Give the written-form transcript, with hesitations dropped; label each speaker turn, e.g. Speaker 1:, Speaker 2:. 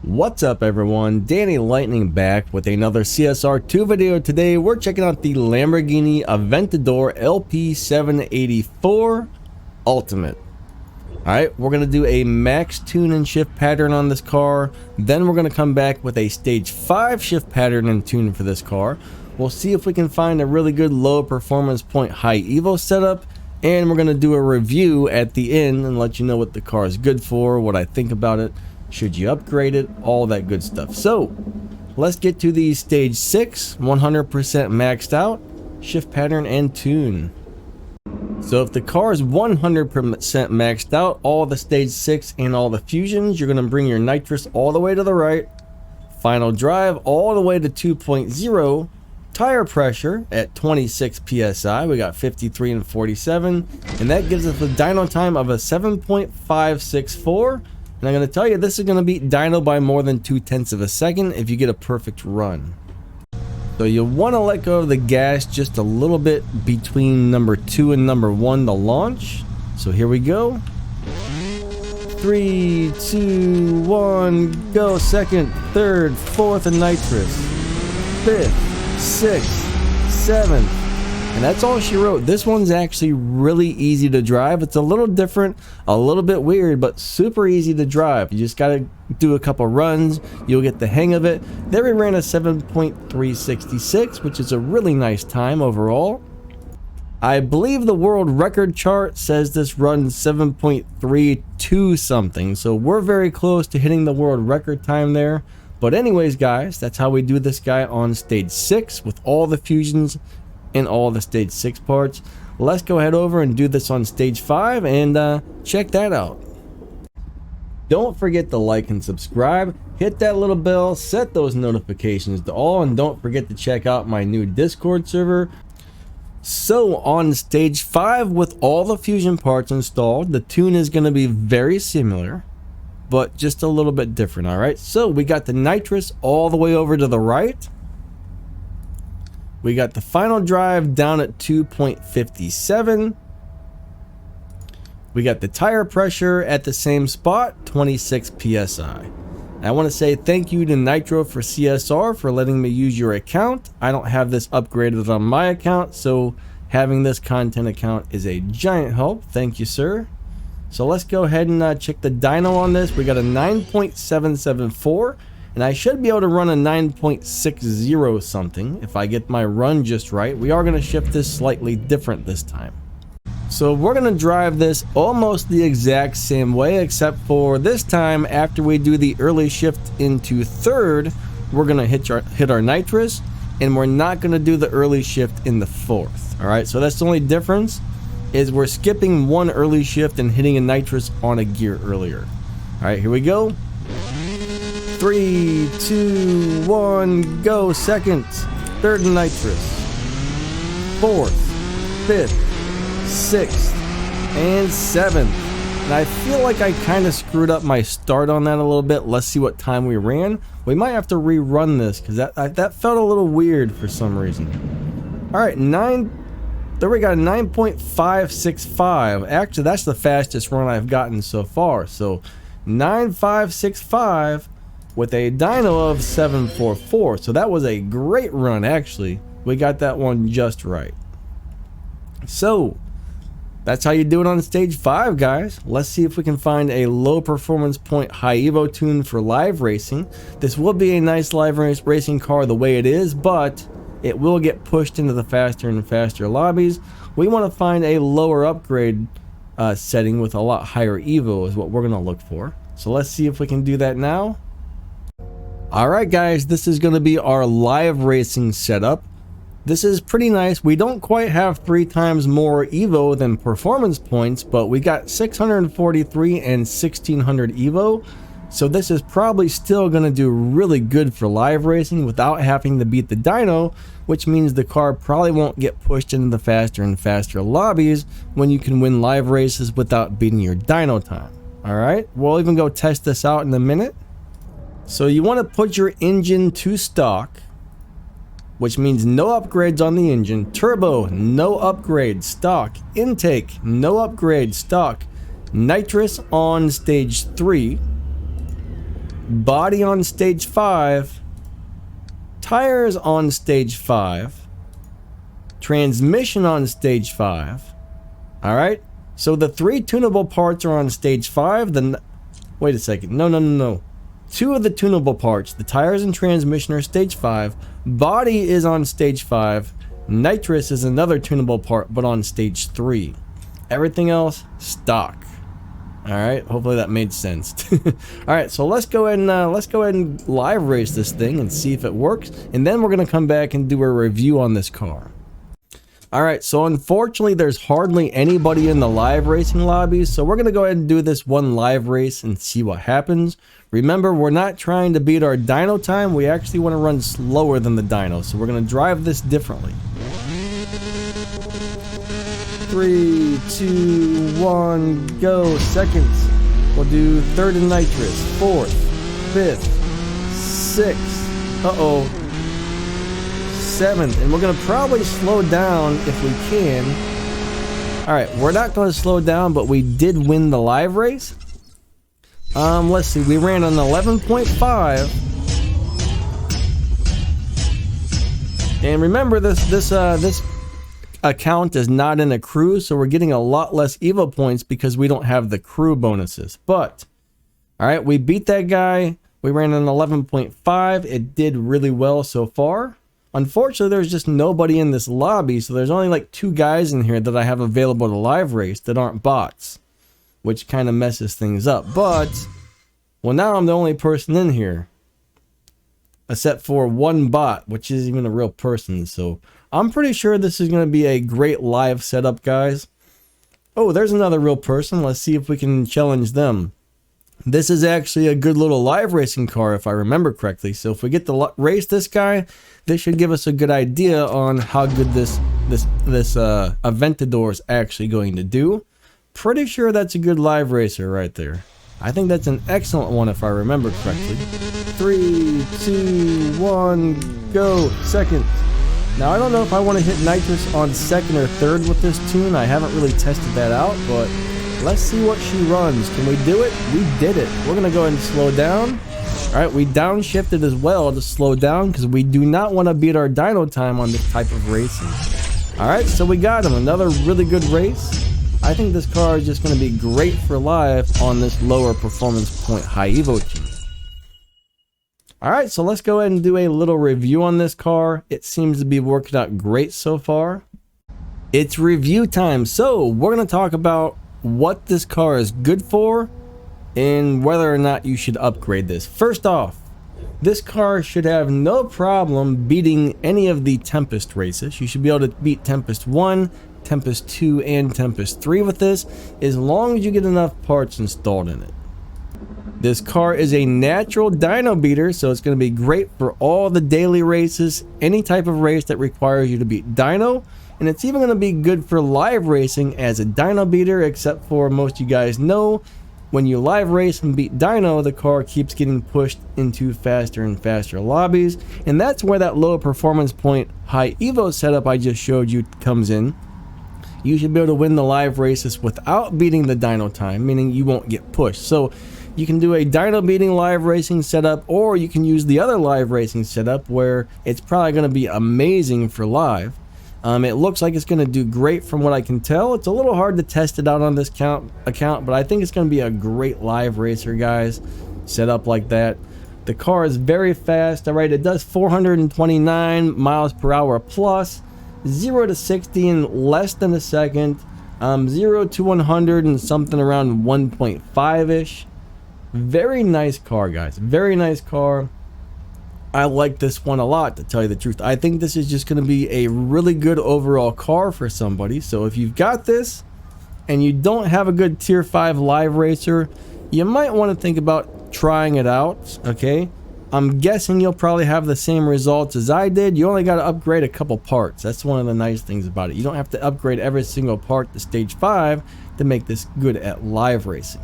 Speaker 1: What's up everyone, Danny Lightning back with another CSR2 video. Today we're checking out the Lamborghini Aventador LP 784 Ultimate. Alright, we're going to do a max tune and shift pattern on this car. Then we're going to come back with a stage 5 shift pattern and tune for this car. We'll see if we can find a really good low performance point high evo setup. And we're going to do a review at the end and let you know what the car is good for, what I think about it. Should you upgrade it? All that good stuff. So let's get to the stage 6, 100% maxed out, shift pattern and tune. So if the car is 100% maxed out, all the stage 6 and all the fusions, you're going to bring your nitrous all the way to the right, final drive all the way to 2.0, tire pressure at 26 psi, we got 53 and 47, and that gives us a dyno time of a 7.564. And I'm going to tell you, this is going to beat dyno by more than 0.2 of a second if you get a perfect run. So you'll want to let go of the gas just a little bit between number 2 and number 1 to launch. So here we go. 3, 2, 1, go. Second, third, fourth, and nitrous. 5th, 6th, 7th. And that's all she wrote. This one's actually really easy to drive. It's a little different, a little bit weird, but super easy to drive. You just got to do a couple runs. You'll get the hang of it. There we ran a 7.366, which is a really nice time overall. I believe the world record chart says this runs 7.32 something. So we're very close to hitting the world record time there. But anyways, guys, that's how we do this guy on stage 6 with all the fusions in all the stage 6 parts. Let's go ahead over and do this on stage 5 and check that out. Don't forget to like and subscribe, hit that little bell, set those notifications to all, and don't forget to check out my new Discord server. So on stage 5 with all the fusion parts installed, the tune is going to be very similar but just a little bit different. All right, so we got the nitrous all the way over to the right. We got the final drive down at 2.57. We got the tire pressure at the same spot, 26 psi. I want to say thank you to Nitro for CSR for letting me use your account. I don't have this upgraded on my account, so having this content account is a giant help. Thank you, sir. So let's go ahead and check the dyno on this. We got a 9.774. And I should be able to run a 9.60 something if I get my run just right. We are going to shift this slightly different this time. So we're going to drive this almost the exact same way, except for this time after we do the early shift into third, we're going to hit our nitrous, and we're not going to do the early shift in the fourth. All right, so that's the only difference, is we're skipping one early shift and hitting a nitrous on a gear earlier. All right, here we go. 3, 2, 1, go. Second, third nitrous, 4th, 5th, 6th, and 7th. And I feel like I kind of screwed up my start on that a little bit. Let's see what time we ran. We might have to rerun this because that felt a little weird for some reason. All right, there we got a 9.565. Actually, that's the fastest run I've gotten so far. So 9.565. with a dyno of 744. So that was a great run, actually. We got that one just right. So that's how you do it on stage 5, guys. Let's see if we can find a low performance point high evo tune for live racing. This will be a nice live racing car the way it is, but it will get pushed into the faster and faster lobbies. We want to find a lower upgrade setting with a lot higher evo is what we're going to look for. So let's see if we can do that now. Alright guys, this is going to be our live racing setup. This is pretty nice. We don't quite have 3 times more evo than performance points, but we got 643 and 1600 evo. So this is probably still going to do really good for live racing without having to beat the dyno, which means the car probably won't get pushed into the faster and faster lobbies when you can win live races without beating your dyno time. Alright, we'll even go test this out in a minute. So you want to put your engine to stock, which means no upgrades on the engine. Turbo, no upgrade. Stock. Intake, no upgrade. Stock. Nitrous on stage 3. body on stage 5, tires on stage 5, transmission on stage 5. Alright, so the 3 tunable parts are on stage 5. Then wait a second, no. 2 of the tunable parts, the tires and transmission, are stage 5. Body is on stage 5. Nitrous is another tunable part, but on stage 3. Everything else, stock. Alright, hopefully that made sense. Alright, so let's go ahead and live race this thing and see if it works. And then we're going to come back and do a review on this car. Alright, so unfortunately there's hardly anybody in the live racing lobbies, so we're going to go ahead and do this one live race and see what happens. Remember, we're not trying to beat our dyno time, we actually want to run slower than the dyno, so we're going to drive this differently. 3, 2, 1, go. Seconds. We'll do third and nitrous, fourth, fifth, sixth, seventh, and we're gonna probably slow down if we can. Alright, we're not gonna slow down, but we did win the live race. Let's see, we ran on 11.5. And remember, this account is not in a crew, so we're getting a lot less Evo points because we don't have the crew bonuses. But alright, we beat that guy. We ran on 11.5. It did really well so far. Unfortunately, there's just nobody in this lobby, so there's only like 2 guys in here that I have available to live race that aren't bots, which kind of messes things up. But well, now I'm the only person in here except for 1 bot, which isn't even a real person, so I'm pretty sure this is going to be a great live setup, guys. Oh, there's another real person. Let's see if we can challenge them. This is actually a good little live racing car, if I remember correctly. So if we get to race this guy, this should give us a good idea on how good this Aventador is actually going to do. Pretty sure that's a good live racer right there. I think that's an excellent one, if I remember correctly. 3, 2, 1, go. Second. Now, I don't know if I want to hit nitrous on second or third with this tune. I haven't really tested that out, but let's see what she runs. Can we do it? We did it. We're going to go ahead and slow down. All right, we downshifted as well to slow down because we do not want to beat our dyno time on this type of racing. All right, so we got him. Another really good race. I think this car is just going to be great for live on this lower performance point high Evo tune. Alright, so let's go ahead and do a little review on this car. It seems to be working out great so far. It's review time. So we're going to talk about what this car is good for and whether or not you should upgrade this. First off, this car should have no problem beating any of the Tempest races. You should be able to beat Tempest 1, Tempest 2, and Tempest 3 with this, as long as you get enough parts installed in it. This car is a natural dyno beater, so it's going to be great for all the daily races, any type of race that requires you to beat dyno, and it's even going to be good for live racing as a dyno beater, except for most of you guys know, when you live race and beat dyno, the car keeps getting pushed into faster and faster lobbies, and that's where that low performance point high Evo setup I just showed you comes in. You should be able to win the live races without beating the dyno time, meaning you won't get pushed. So you can do a dyno beating live racing setup, or you can use the other live racing setup where it's probably going to be amazing for live. It looks like it's going to do great from what I can tell. It's a little hard to test it out on this account, but I think it's going to be a great live racer, guys, set up like that. The car is very fast. All right, it does 429 miles per hour plus, 0 to 60 in less than a second, 0 to 100 and something around 1.5-ish. Very nice car, guys. Very nice car. I like this one a lot, to tell you the truth. I think this is just going to be a really good overall car for somebody. So if you've got this and you don't have a good tier 5 live racer, you might want to think about trying it out, okay? I'm guessing you'll probably have the same results as I did. You only got to upgrade a couple parts. That's one of the nice things about it. You don't have to upgrade every single part to stage 5 to make this good at live racing.